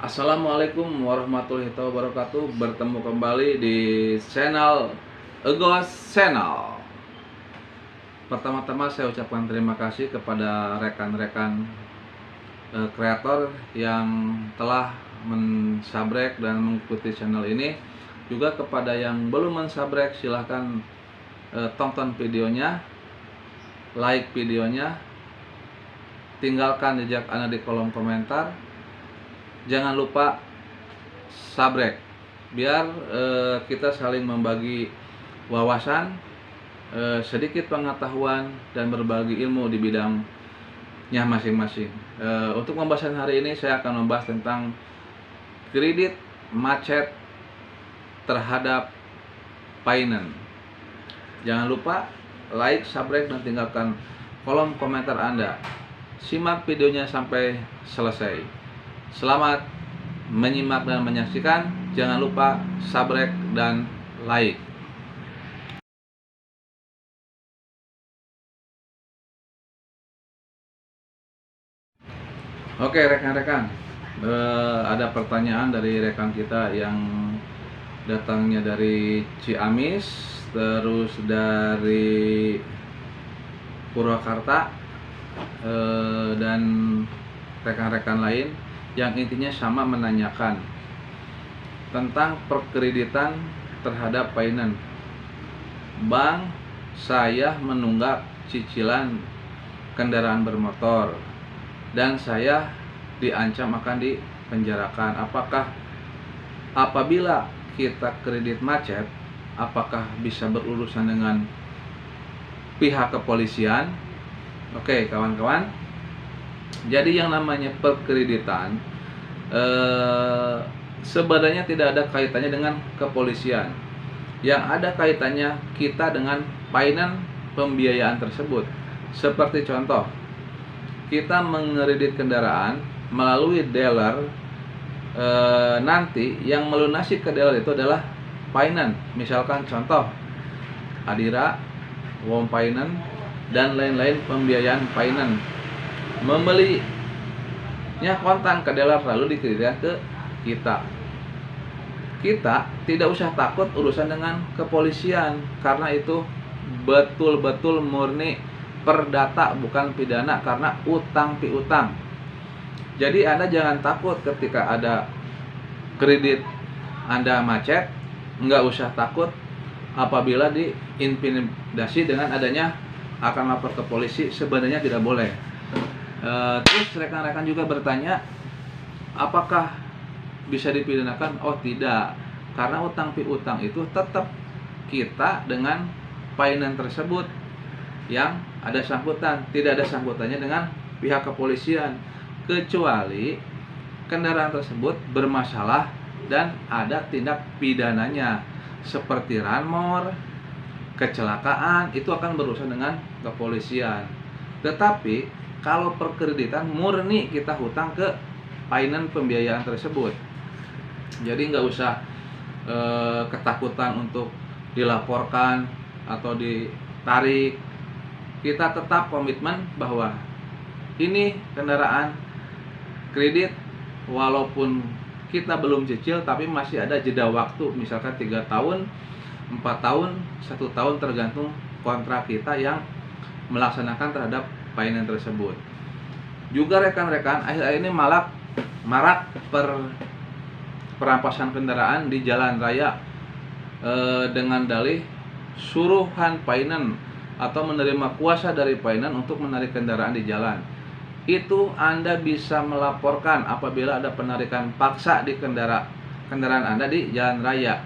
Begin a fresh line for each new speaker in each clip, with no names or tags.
Assalamualaikum warahmatullahi wabarakatuh. Bertemu kembali di channel Egos Channel. Pertama-tama saya ucapkan terima kasih kepada rekan-rekan kreator yang telah mensubrek dan mengikuti channel ini. Juga kepada yang belum mensubrek, silahkan tonton videonya, like videonya, tinggalkan jejak Anda di kolom komentar. Jangan lupa subrek biar kita saling membagi wawasan, sedikit pengetahuan, dan berbagi ilmu di bidangnya masing-masing. Untuk pembahasan hari ini saya akan membahas tentang kredit macet terhadap finance. Jangan lupa like, subrek, dan tinggalkan kolom komentar Anda. Simak videonya sampai selesai. Selamat menyimak dan menyaksikan. Jangan lupa subrek dan like. Oke rekan-rekan, ada pertanyaan dari rekan kita yang datangnya dari Ciamis, terus dari Purwakarta, dan rekan-rekan lain yang intinya sama, menanyakan tentang perkreditan terhadap finance. Bang, saya menunggak cicilan kendaraan bermotor dan saya diancam akan dipenjarakan. Apakah apabila kita kredit macet, apakah bisa berurusan dengan pihak kepolisian? Oke kawan-kawan, jadi yang namanya perkreditan sebenarnya tidak ada kaitannya dengan kepolisian. Yang ada kaitannya kita dengan finance pembiayaan tersebut. Seperti contoh, kita mengkredit kendaraan melalui dealer, nanti yang melunasi ke dealer itu adalah finance. Misalkan contoh Adira, Wom Finance, dan lain-lain pembiayaan finance. Membelinya kontan ke dealer lalu dikreditkan ke kita. Kita tidak usah takut urusan dengan kepolisian, karena itu betul-betul murni perdata, bukan pidana, karena utang piutang. Jadi Anda jangan takut ketika ada kredit Anda macet. Nggak usah takut apabila diintimidasi dengan adanya akan lapor ke polisi. Sebenarnya tidak boleh. Terus rekan-rekan juga bertanya, apakah bisa dipidanakan? Oh tidak, karena utang piutang itu tetap kita dengan finance tersebut yang ada sangkutan. Tidak ada sangkutannya dengan pihak kepolisian, kecuali kendaraan tersebut bermasalah dan ada tindak pidananya seperti ranmor, kecelakaan, itu akan berurusan dengan kepolisian. Tetapi kalau perkreditan murni kita hutang ke finance pembiayaan tersebut. Jadi nggak usah ketakutan untuk dilaporkan atau ditarik. Kita tetap komitmen bahwa ini kendaraan kredit, walaupun kita belum cicil tapi masih ada jeda waktu, misalkan 3 tahun, 4 tahun, 1 tahun, tergantung kontrak kita yang melaksanakan terhadap finance tersebut. Juga rekan-rekan, akhir-akhir ini marak perampasan kendaraan di jalan raya dengan dalih suruhan finance atau menerima kuasa dari finance untuk menarik kendaraan di jalan. Itu Anda bisa melaporkan apabila ada penarikan paksa di kendaraan Anda di jalan raya.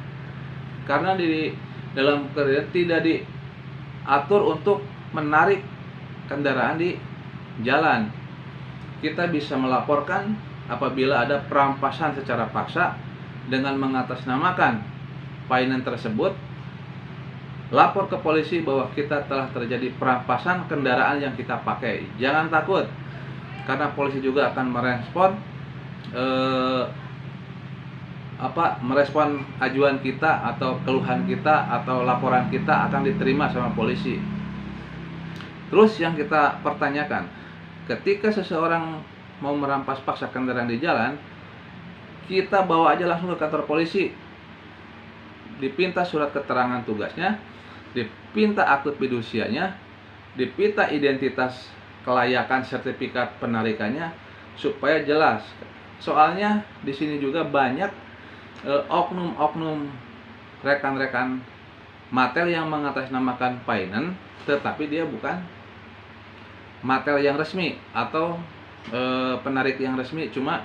Karena di dalam kredit tidak diatur untuk menarik kendaraan di jalan. Kita bisa melaporkan apabila ada perampasan secara paksa dengan mengatasnamakan finance tersebut. Lapor ke polisi bahwa kita telah terjadi perampasan kendaraan yang kita pakai. Jangan takut, karena polisi juga akan merespon ajuan kita atau keluhan kita atau laporan kita akan diterima sama polisi. Terus yang kita pertanyakan, ketika seseorang mau merampas paksa kendaraan di jalan, kita bawa aja langsung ke kantor polisi, dipinta surat keterangan tugasnya, dipinta akte fidusianya, dipinta identitas kelayakan sertifikat penarikannya supaya jelas. Soalnya di sini juga banyak oknum-oknum rekan-rekan Matel yang mengatasnamakan finance, tetapi dia bukan Matel yang resmi atau penarik yang resmi, cuma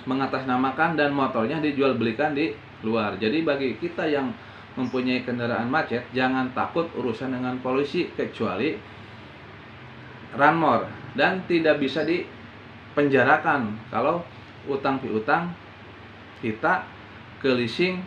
mengatasnamakan dan motornya dijual belikan di luar. Jadi bagi kita yang mempunyai kendaraan macet, jangan takut urusan dengan polisi kecuali ranmor, dan tidak bisa dipenjarakan kalau utang piutang kita ke leasing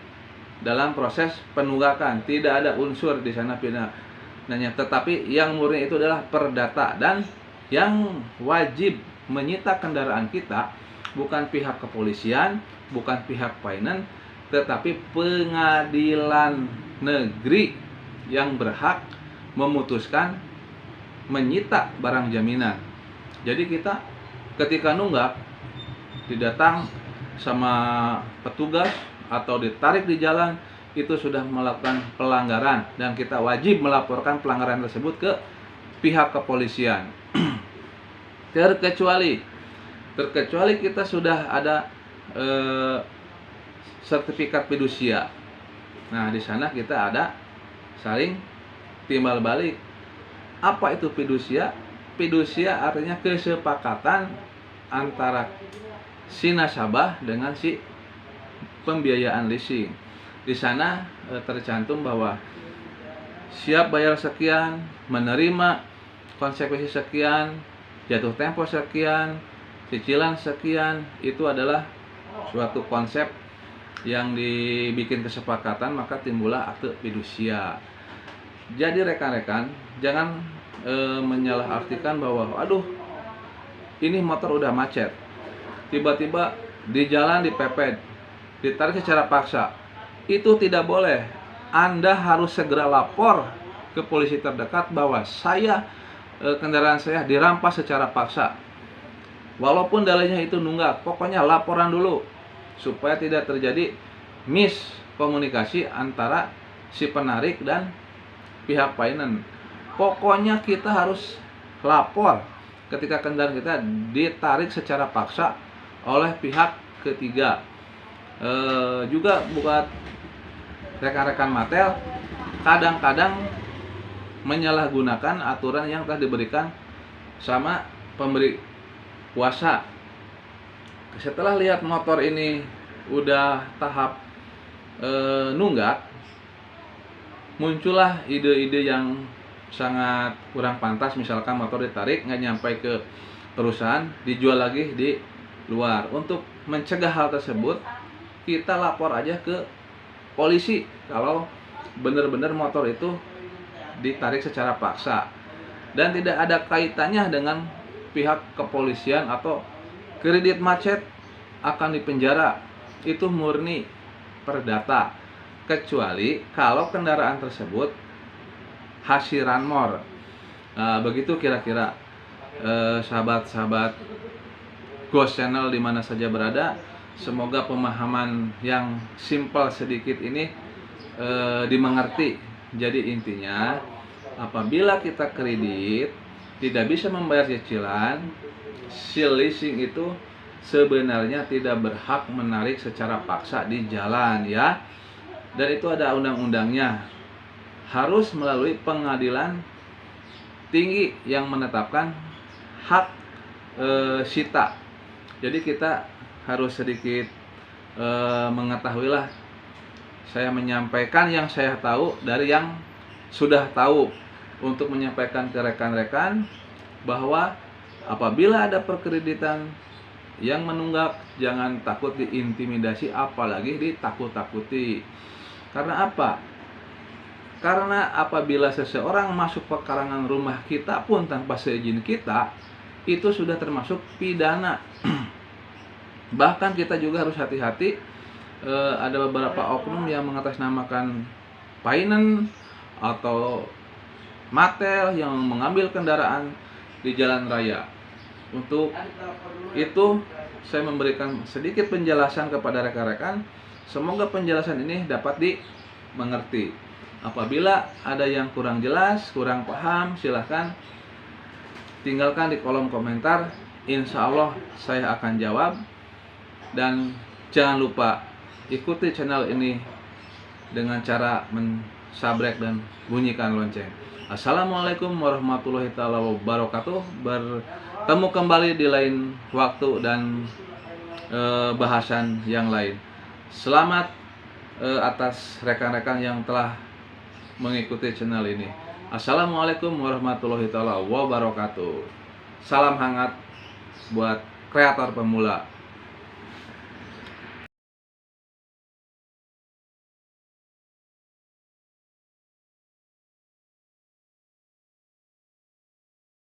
dalam proses penunggakan. Tidak ada unsur di sana pidananya, tetapi yang murni itu adalah perdata, dan yang wajib menyita kendaraan kita bukan pihak kepolisian, bukan pihak finance, tetapi pengadilan negeri yang berhak memutuskan menyita barang jaminan. Jadi kita ketika nunggak didatang sama petugas atau ditarik di jalan, itu sudah melakukan pelanggaran dan kita wajib melaporkan pelanggaran tersebut ke pihak kepolisian. terkecuali kita sudah ada sertifikat fidusia. Nah, di sana kita ada saling timbal balik. Apa itu fidusia? Fidusia artinya kesepakatan antara si nasabah dengan si pembiayaan leasing. Di sana tercantum bahwa siap bayar sekian, menerima konsekuensi sekian, jatuh tempo sekian, cicilan sekian. Itu adalah suatu konsep yang dibikin kesepakatan, maka timbullah akte fidusia. Jadi rekan-rekan, jangan menyalahartikan bahwa aduh, ini motor udah macet, tiba-tiba di jalan dipepet, ditarik secara paksa. Itu tidak boleh. Anda harus segera lapor ke polisi terdekat bahwa kendaraan saya dirampas secara paksa. Walaupun dalihnya itu nunggak, pokoknya laporan dulu supaya tidak terjadi miskomunikasi antara si penarik dan pihak finance. Pokoknya kita harus lapor ketika kendaraan kita ditarik secara paksa oleh pihak ketiga. Juga buat rekan-rekan Matel, kadang-kadang menyalahgunakan aturan yang telah diberikan sama pemberi kuasa. Setelah lihat motor ini udah tahap nunggak, muncullah ide-ide yang sangat kurang pantas. Misalkan motor ditarik nggak nyampe ke perusahaan, dijual lagi di luar. Untuk mencegah hal tersebut, kita lapor aja ke polisi kalau benar-benar motor itu ditarik secara paksa dan tidak ada kaitannya dengan pihak kepolisian atau kredit macet akan dipenjara. Itu murni perdata, kecuali kalau kendaraan tersebut hasil ranmor. Begitu kira-kira sahabat-sahabat Ghost Channel di mana saja berada. Semoga pemahaman yang simpel sedikit ini dimengerti. Jadi intinya, apabila kita kredit tidak bisa membayar cicilan, si leasing itu sebenarnya tidak berhak menarik secara paksa di jalan, ya. Dan itu ada undang-undangnya. Harus melalui pengadilan tinggi yang menetapkan hak sita. Jadi kita harus sedikit mengetahuilah. Saya menyampaikan yang saya tahu dari yang sudah tahu, untuk menyampaikan ke rekan-rekan bahwa apabila ada perkreditan yang menunggak, jangan takut diintimidasi, apalagi ditakut-takuti. Karena apa? Karena apabila seseorang masuk ke karangan rumah kita pun tanpa seizin kita, itu sudah termasuk pidana. Bahkan kita juga harus hati-hati. Ada beberapa oknum yang mengatasnamakan finance atau Matel yang mengambil kendaraan di jalan raya Untuk itu saya memberikan sedikit penjelasan kepada rekan-rekan. Semoga penjelasan ini dapat dimengerti. Apabila ada yang kurang jelas, kurang paham, silahkan tinggalkan di kolom komentar. Insya Allah saya akan jawab. Dan jangan lupa ikuti channel ini dengan cara mensubscribe dan bunyikan lonceng. Assalamualaikum warahmatullahi wabarakatuh. Bertemu kembali di lain waktu dan bahasan yang lain. Selamat atas rekan-rekan yang telah mengikuti channel ini. Assalamualaikum warahmatullahi wabarakatuh. Salam hangat buat kreator pemula.